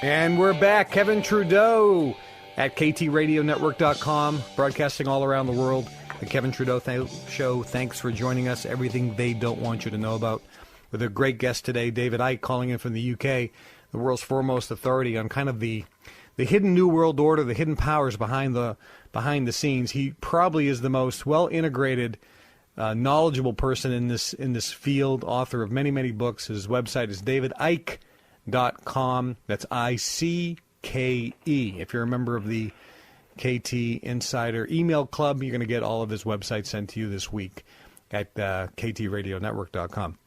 And we're back. Kevin Trudeau at KTRadioNetwork.com, broadcasting all around the world. The Kevin Trudeau Show. Thanks for joining us. Everything they don't want you to know about. With a great guest today, David Icke, calling in from the UK, the world's foremost authority on kind of the hidden New World Order, the hidden powers behind the scenes. He probably is the most well-integrated, knowledgeable person in this field, author of many, many books. His website is davidicke.com. That's ICKE. If you're a member of the KT Insider email club, you're going to get all of his websites sent to you this week at KTRadioNetwork.com.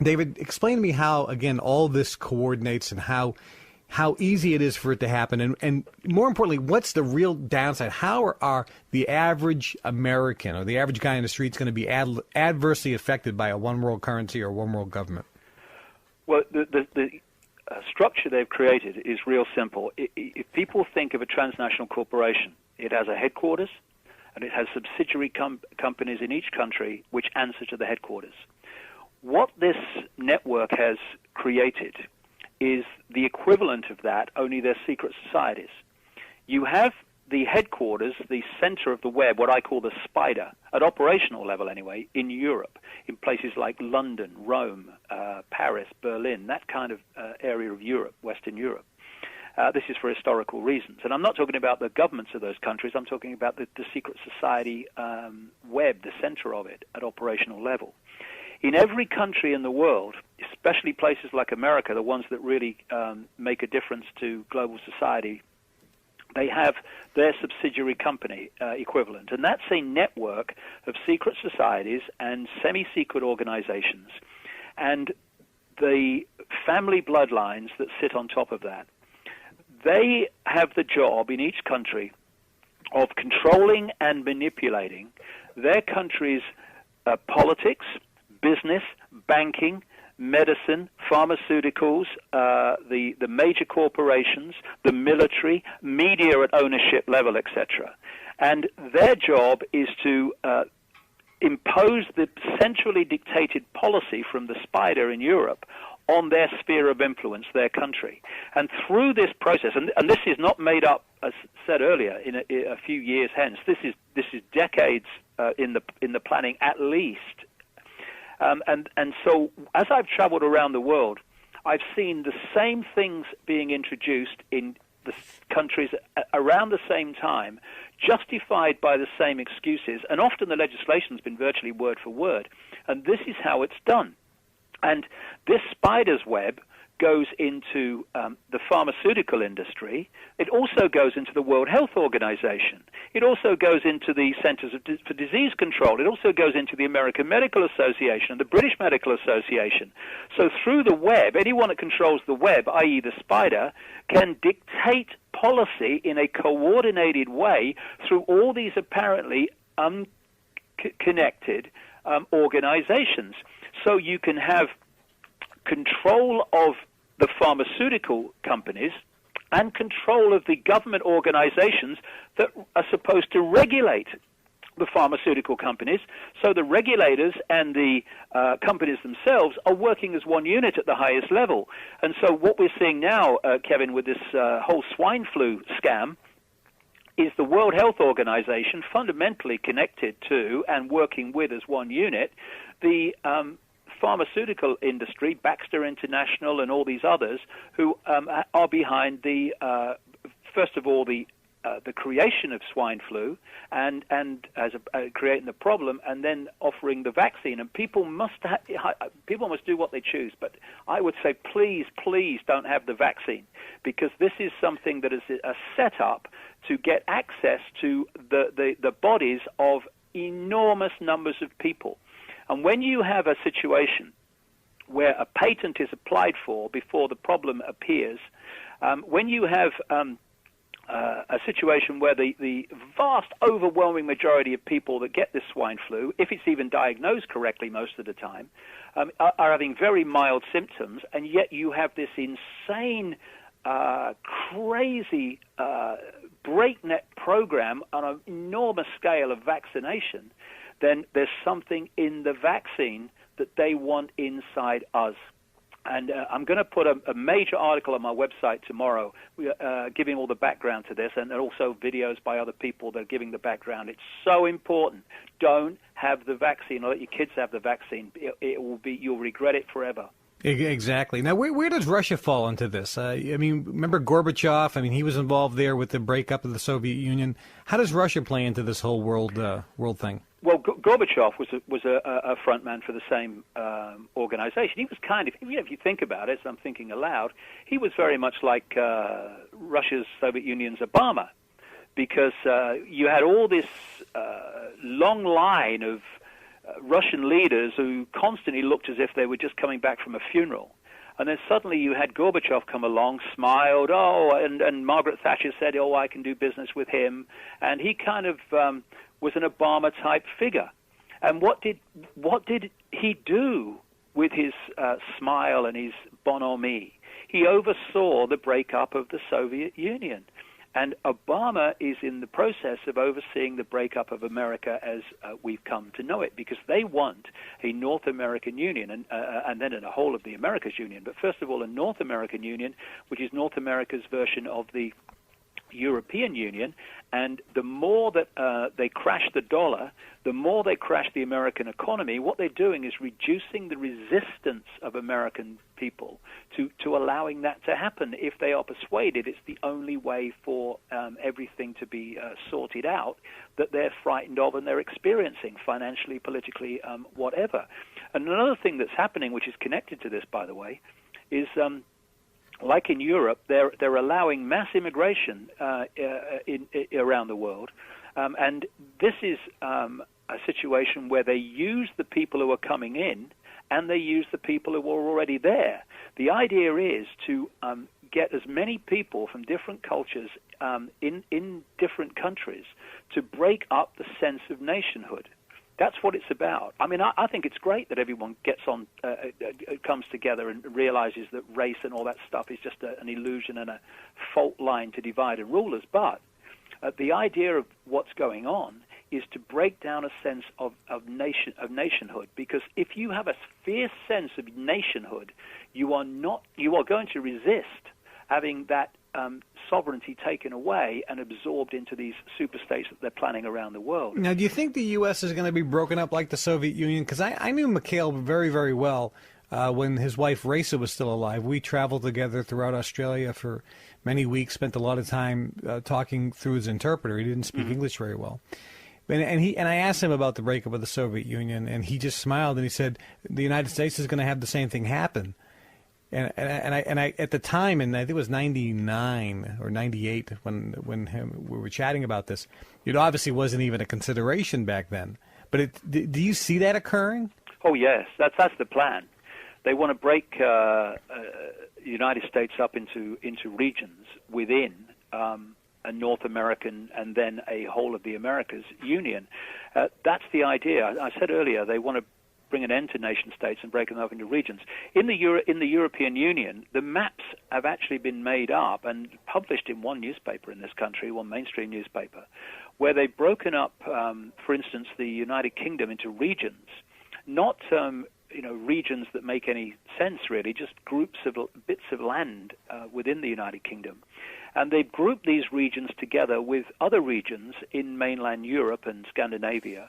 David, explain to me how, again, all this coordinates and how easy it is for it to happen. And more importantly, what's the real downside? How are the average American or the average guy in the street going to be adversely affected by a one-world currency or one-world government? Well, the structure they've created is real simple. If people think of a transnational corporation, it has a headquarters and it has subsidiary companies in each country which answer to the headquarters. What this network has created is the equivalent of that, only they're secret societies. You have the headquarters, the center of the web, what I call the spider, at operational level anyway, in Europe, in places like London, Rome, Paris, Berlin, that kind of area of Europe, Western Europe. This is for historical reasons. And I'm not talking about the governments of those countries, I'm talking about the secret society web, the center of it, at operational level. In every country in the world, especially places like America, the ones that really make a difference to global society, they have their subsidiary company equivalent. And that's a network of secret societies and semi-secret organizations and the family bloodlines that sit on top of that. They have the job in each country of controlling and manipulating their country's politics, business, banking, medicine, pharmaceuticals, the major corporations, the military, media at ownership level, etc. And their job is to impose the centrally dictated policy from the spider in Europe on their sphere of influence, their country. And through this process, and this is not made up, as said earlier, in a few years hence. This is decades in the planning at least. And so as I've traveled around the world, I've seen the same things being introduced in the countries around the same time, justified by the same excuses, and often the legislation's been virtually word for word. And this is how it's done. And this spider's web goes into the pharmaceutical industry. It also goes into the World Health Organization. It also goes into the Centers for Disease Control. It also goes into the American Medical Association and the British Medical Association. So through the web, anyone that controls the web, i.e. the spider, can dictate policy in a coordinated way through all these apparently unconnected organizations. So you can have control of the pharmaceutical companies and control of the government organizations that are supposed to regulate the pharmaceutical companies. So the regulators and the companies themselves are working as one unit at the highest level. And so what we're seeing now, Kevin, with this whole swine flu scam, is the World Health Organization fundamentally connected to and working with as one unit the pharmaceutical industry, Baxter International and all these others, who are behind the, first of all, the creation of swine flu and as creating the problem, and then offering the vaccine. And people must do what they choose. But I would say, please don't have the vaccine, because this is something that is a setup to get access to the bodies of enormous numbers of people. And when you have a situation where a patent is applied for before the problem appears, when you have a situation where the vast, overwhelming majority of people that get this swine flu, if it's even diagnosed correctly most of the time, are having very mild symptoms, and yet you have this insane, crazy, breakneck program on an enormous scale of vaccination, then there's something in the vaccine that they want inside us. And I'm going to put a major article on my website tomorrow giving all the background to this, and also videos by other people that are giving the background. It's so important. Don't have the vaccine, or let your kids have the vaccine. It will be, you'll regret it forever. Exactly. Now, where does Russia fall into this? I mean, remember Gorbachev? I mean, he was involved there with the breakup of the Soviet Union. How does Russia play into this whole world thing? Well, Gorbachev was a front man for the same organization. He was kind of, if you think about it, as I'm thinking aloud, he was very much like Russia's Soviet Union's Obama, because you had all this long line of Russian leaders who constantly looked as if they were just coming back from a funeral. And then suddenly you had Gorbachev come along, smiled, and Margaret Thatcher said, I can do business with him. And he kind of was an Obama-type figure. And what did he do with his smile and his bonhomie? He oversaw the breakup of the Soviet Union. And Obama is in the process of overseeing the breakup of America as we've come to know it, because they want a North American Union and then a whole of the Americas Union. But first of all, a North American Union, which is North America's version of the European Union. And the more that they crash the dollar, the more they crash the American economy. What they're doing is reducing the resistance of American people to allowing that to happen. If they are persuaded it's the only way for everything to be sorted out that they're frightened of and they're experiencing financially, politically, whatever. And another thing that's happening, which is connected to this, by the way, is like in Europe, they're allowing mass immigration around the world, and this is a situation where they use the people who are coming in, and they use the people who are already there. The idea is to get as many people from different cultures in different countries to break up the sense of nationhood. That's what it's about. I mean, I think it's great that everyone gets on, comes together and realizes that race and all that stuff is just an illusion and a fault line to divide and rule us. But the idea of what's going on is to break down a sense of nationhood. Because if you have a fierce sense of nationhood, you are going to resist having that sovereignty taken away and absorbed into these superstates that they're planning around the world. Now, do you think the U.S. is going to be broken up like the Soviet Union? Because I knew Mikhail very, very well when his wife Raisa was still alive. We traveled together throughout Australia for many weeks, spent a lot of time talking through his interpreter. He didn't speak English very well. And I asked him about the breakup of the Soviet Union, and he just smiled and he said the United States is going to have the same thing happen. And I at the time, and I think it was 99 or 98 when we were chatting about this, it obviously wasn't even a consideration back then. But do you see that occurring? Oh yes, that's the plan. They want to break the United States up into regions within a North American and then a whole of the Americas Union. That's the idea. I said earlier they want to bring an end to nation states and break them up into regions. In the European Union, the maps have actually been made up and published in one newspaper in this country, one mainstream newspaper, where they've broken up, for instance, the United Kingdom into regions, not regions that make any sense really, just groups of bits of land within the United Kingdom. And they've grouped these regions together with other regions in mainland Europe and Scandinavia.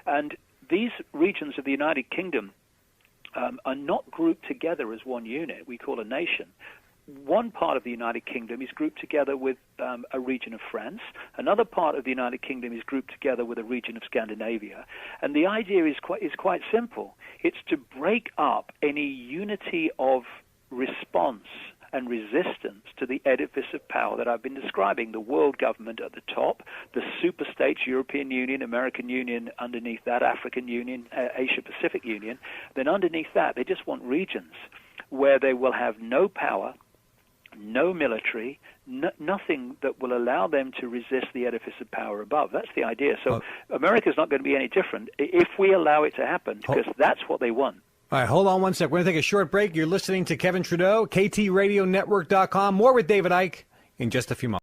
And these regions of the United Kingdom are not grouped together as one unit we call a nation. One part of the United Kingdom is grouped together with a region of France. Another part of the United Kingdom is grouped together with a region of Scandinavia. And the idea is quite simple. It's to break up any unity of response and resistance to the edifice of power that I've been describing, the world government at the top, the superstates, European Union, American Union, underneath that, African Union, Asia-Pacific Union. Then underneath that, they just want regions where they will have no power, no military, nothing that will allow them to resist the edifice of power above. That's the idea. So America's not going to be any different if we allow it to happen, because that's what they want. All right, hold on one sec. We're going to take a short break. You're listening to Kevin Trudeau, KTRadioNetwork.com. More with David Icke in just a few moments.